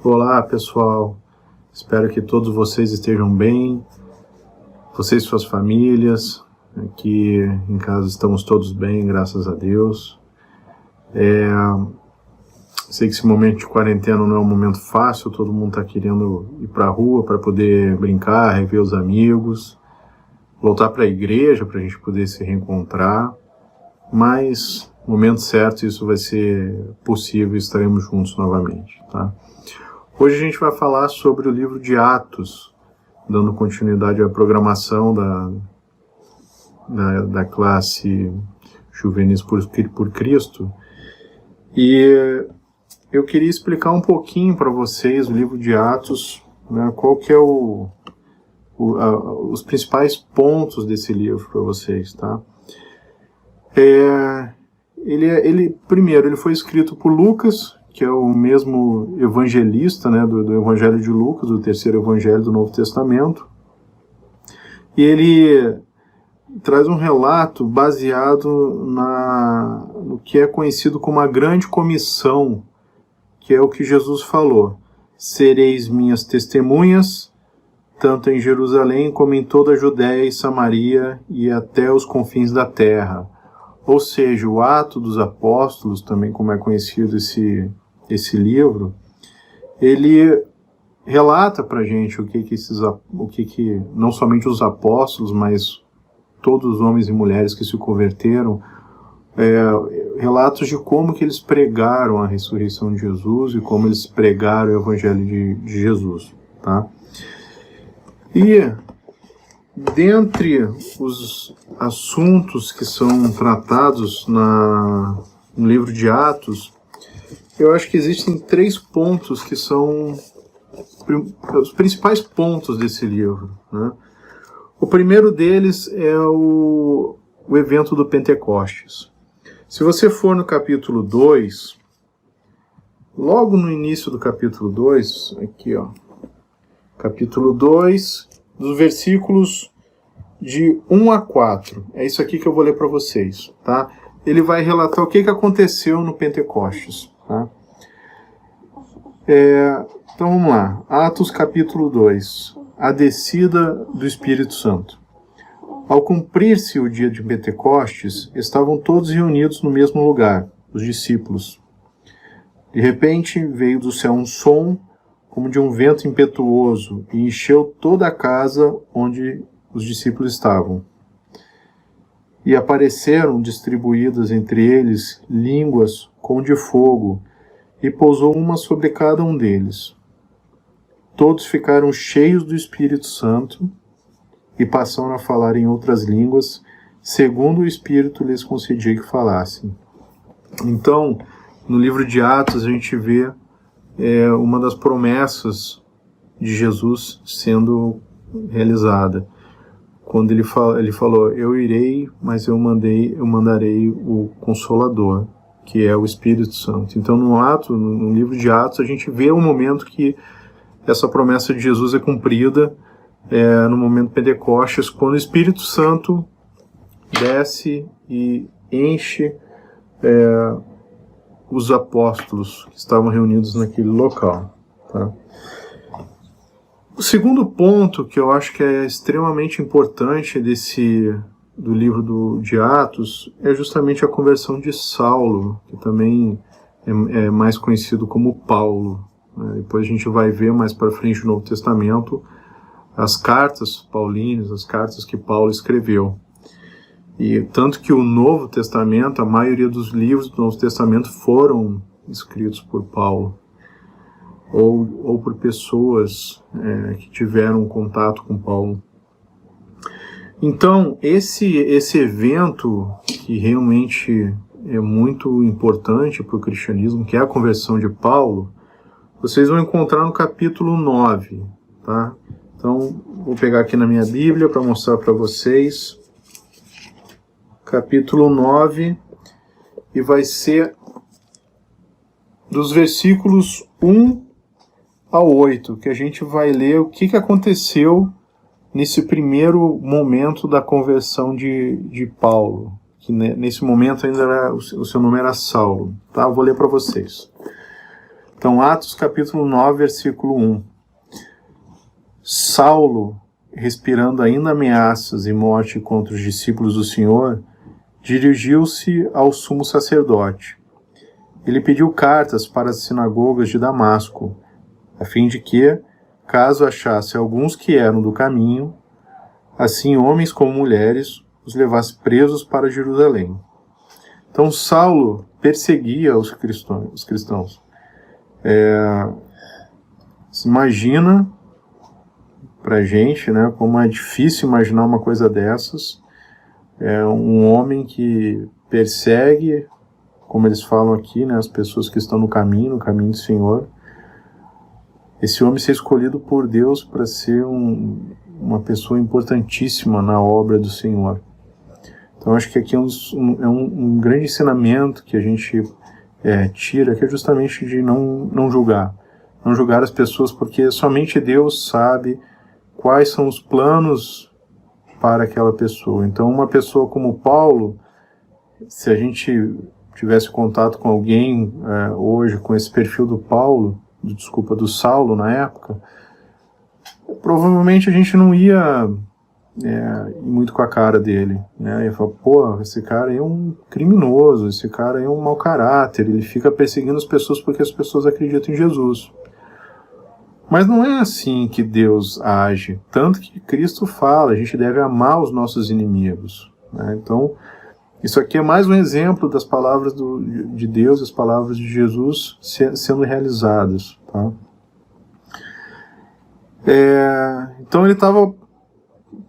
Olá, pessoal. Espero que todos vocês estejam bem, vocês e suas famílias. Aqui em casa estamos todos bem, graças a Deus. Sei que esse momento de quarentena não é um momento fácil, todo mundo está querendo ir para a rua para poder brincar, rever os amigos, voltar para a igreja para a gente poder se reencontrar, mas no momento certo isso vai ser possível e estaremos juntos novamente, tá? Hoje a gente vai falar sobre o livro de Atos, dando continuidade à programação da classe Juvenis por Cristo. E eu queria explicar um pouquinho para vocês o livro de Atos, né, qual que é os principais pontos desse livro para vocês, tá? Primeiro, ele foi escrito por Lucas, que é o mesmo evangelista, né, do Evangelho de Lucas, do terceiro evangelho do Novo Testamento. E ele traz um relato baseado no que é conhecido como a grande comissão, que é o que Jesus falou: sereis minhas testemunhas, tanto em Jerusalém como em toda a Judéia e Samaria e até os confins da terra. Ou seja, o Ato dos Apóstolos, também como é conhecido esse livro, ele relata para a gente o que não somente os apóstolos, mas todos os homens e mulheres que se converteram, relatos de como que eles pregaram a ressurreição de Jesus e como eles pregaram o Evangelho de Jesus, tá? E dentre os assuntos que são tratados no livro de Atos, eu acho que existem 3 pontos que são os principais pontos desse livro, né? O primeiro deles é o evento do Pentecostes. Se você for no capítulo 2, logo no início do capítulo 2, aqui ó, capítulo 2, dos versículos de 1 a 4, é isso aqui que eu vou ler para vocês, tá? Ele vai relatar o que aconteceu no Pentecostes, tá? Então vamos lá, Atos capítulo 2, a descida do Espírito Santo. Ao cumprir-se o dia de Pentecostes, estavam todos reunidos no mesmo lugar, os discípulos. De repente veio do céu um som, como de um vento impetuoso, e encheu toda a casa onde os discípulos estavam. E apareceram distribuídas entre eles línguas como de fogo, e pousou uma sobre cada um deles. Todos ficaram cheios do Espírito Santo e passaram a falar em outras línguas, segundo o Espírito lhes concedia que falassem. Então, no livro de Atos, a gente vê uma das promessas de Jesus sendo realizada. Quando ele falou: eu irei, mas eu mandarei o Consolador, que é o Espírito Santo. Então, no livro de Atos, a gente vê o momento que essa promessa de Jesus é cumprida, no momento de Pentecostes, quando o Espírito Santo desce e enche os apóstolos que estavam reunidos naquele local, tá? O segundo ponto que eu acho que é extremamente importante do livro de Atos é justamente a conversão de Saulo, que também é mais conhecido como Paulo. Depois a gente vai ver mais para frente no Novo Testamento as cartas paulinas, as cartas que Paulo escreveu. E tanto que o Novo Testamento, a maioria dos livros do Novo Testamento foram escritos por Paulo, ou por pessoas que tiveram contato com Paulo. Então, esse evento, que realmente é muito importante para o cristianismo, que é a conversão de Paulo, vocês vão encontrar no capítulo 9, tá? Então, vou pegar aqui na minha Bíblia para mostrar para vocês. Capítulo 9, e vai ser dos versículos 1 a 8, que a gente vai ler o que aconteceu nesse primeiro momento da conversão de Paulo, que nesse momento ainda o seu nome era Saulo, tá? Eu vou ler para vocês. Então, Atos capítulo 9, versículo 1. Saulo, respirando ainda ameaças e morte contra os discípulos do Senhor, dirigiu-se ao sumo sacerdote. Ele pediu cartas para as sinagogas de Damasco, a fim de que, caso achasse alguns que eram do caminho, assim homens como mulheres, os levasse presos para Jerusalém. Então Saulo perseguia os cristãos. Se imagina pra gente, né, como é difícil imaginar uma coisa dessas. É um homem que persegue, como eles falam aqui, né, as pessoas que estão no caminho do Senhor. Esse homem ser escolhido por Deus para ser uma pessoa importantíssima na obra do Senhor. Então acho que aqui é um grande ensinamento que a gente tira, que é justamente de não julgar. Não julgar as pessoas, porque somente Deus sabe quais são os planos para aquela pessoa. Então uma pessoa como Paulo, se a gente tivesse contato com alguém hoje com esse perfil do do Saulo na época, provavelmente a gente não ia ir muito com a cara dele, né? Ia falar, pô, esse cara é um criminoso, esse cara é um mau caráter, ele fica perseguindo as pessoas porque as pessoas acreditam em Jesus. Mas não é assim que Deus age, tanto que Cristo fala, a gente deve amar os nossos inimigos, né? Então, isso aqui é mais um exemplo das palavras de Deus, as palavras de Jesus sendo realizadas, tá? Então ele estava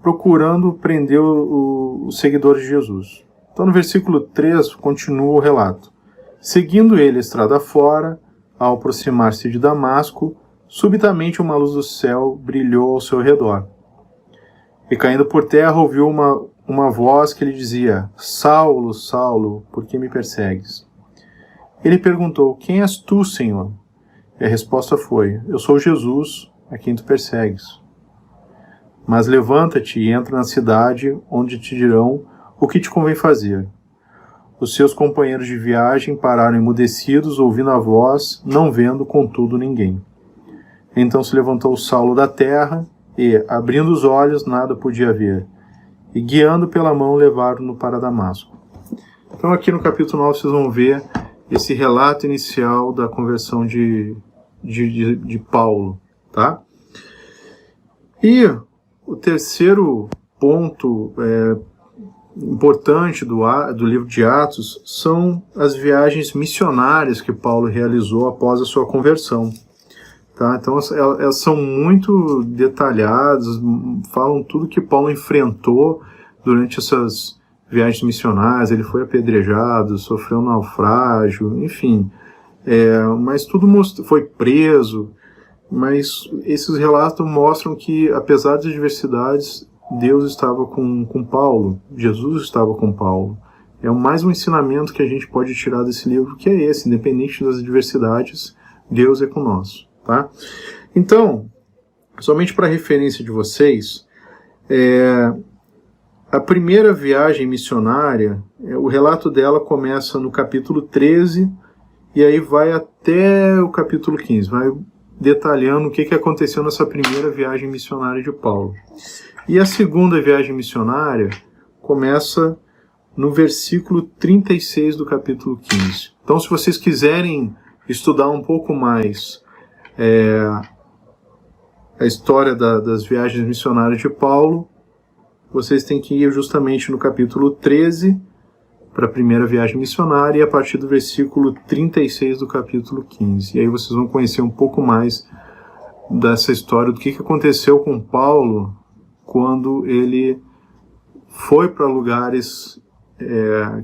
procurando prender os seguidores de Jesus. Então no versículo 3 continua o relato. Seguindo ele a estrada fora, ao aproximar-se de Damasco, subitamente uma luz do céu brilhou ao seu redor. E caindo por terra ouviu uma voz que lhe dizia: Saulo, Saulo, por que me persegues? Ele perguntou: Quem és tu, Senhor? E a resposta foi: Eu sou Jesus, a quem tu persegues. Mas levanta-te e entra na cidade, onde te dirão o que te convém fazer. Os seus companheiros de viagem pararam emudecidos, ouvindo a voz, não vendo, contudo, ninguém. Então se levantou Saulo da terra e, abrindo os olhos, nada podia ver. E guiando pela mão, levaram-no para Damasco. Então aqui no capítulo 9 vocês vão ver esse relato inicial da conversão de Paulo, tá? E o terceiro ponto importante do livro de Atos são as viagens missionárias que Paulo realizou após a sua conversão. Tá? Então elas são muito detalhadas, falam tudo que Paulo enfrentou durante essas viagens missionárias. Ele foi apedrejado, sofreu um naufrágio, enfim, mas tudo foi preso. Mas esses relatos mostram que, apesar das adversidades, Deus estava com Paulo, Jesus estava com Paulo. É mais um ensinamento que a gente pode tirar desse livro, que é esse: independente das adversidades, Deus é conosco. Tá? Então, somente para referência de vocês, a primeira viagem missionária, o relato dela começa no capítulo 13 e aí vai até o capítulo 15, vai detalhando o que aconteceu nessa primeira viagem missionária de Paulo. E a segunda viagem missionária começa no versículo 36 do capítulo 15. Então, se vocês quiserem estudar um pouco mais a história das viagens missionárias de Paulo, vocês têm que ir justamente no capítulo 13 para a primeira viagem missionária e a partir do versículo 36 do capítulo 15. E aí vocês vão conhecer um pouco mais dessa história, do que aconteceu com Paulo quando ele foi para lugares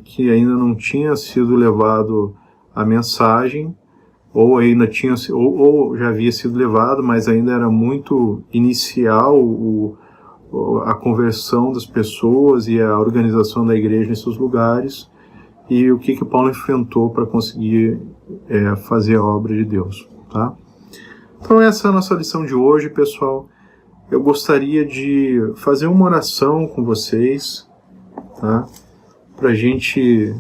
que ainda não tinha sido levado a mensagem, ou ainda tinha, ou já havia sido levado, mas ainda era muito inicial a conversão das pessoas e a organização da igreja nesses lugares, e o que Paulo enfrentou para conseguir fazer a obra de Deus, tá? Então essa é a nossa lição de hoje, pessoal. Eu gostaria de fazer uma oração com vocês, tá? Para a gente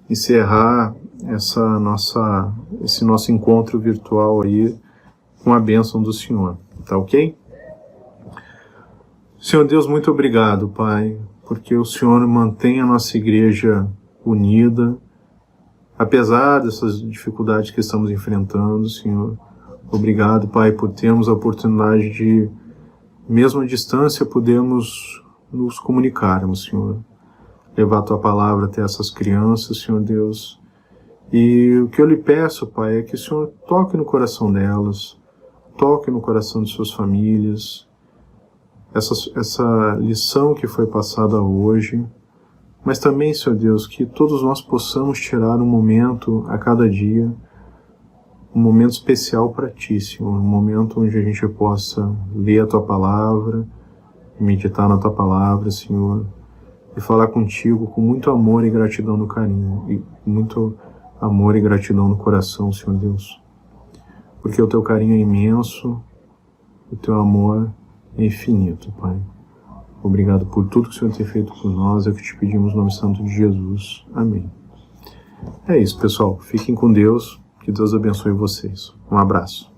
encerrar esse nosso encontro virtual aí com a bênção do Senhor, tá ok? Senhor Deus, muito obrigado, Pai, porque o Senhor mantém a nossa igreja unida, apesar dessas dificuldades que estamos enfrentando, Senhor. Obrigado, Pai, por termos a oportunidade de, mesmo à distância, podermos nos comunicarmos, Senhor. Levar a Tua palavra até essas crianças, Senhor Deus. E o que eu lhe peço, Pai, é que o Senhor toque no coração delas, toque no coração de suas famílias, essa lição que foi passada hoje, mas também, Senhor Deus, que todos nós possamos tirar um momento a cada dia, um momento especial para Ti, Senhor, um momento onde a gente possa ler a Tua palavra, meditar na Tua palavra, Senhor, e falar contigo com muito amor e gratidão no carinho, e muito amor e gratidão no coração, Senhor Deus, porque o Teu carinho é imenso, o Teu amor é infinito, Pai. Obrigado por tudo que o Senhor tem feito por nós, é o que te pedimos no nome santo de Jesus. Amém. É isso, pessoal. Fiquem com Deus. Que Deus abençoe vocês. Um abraço.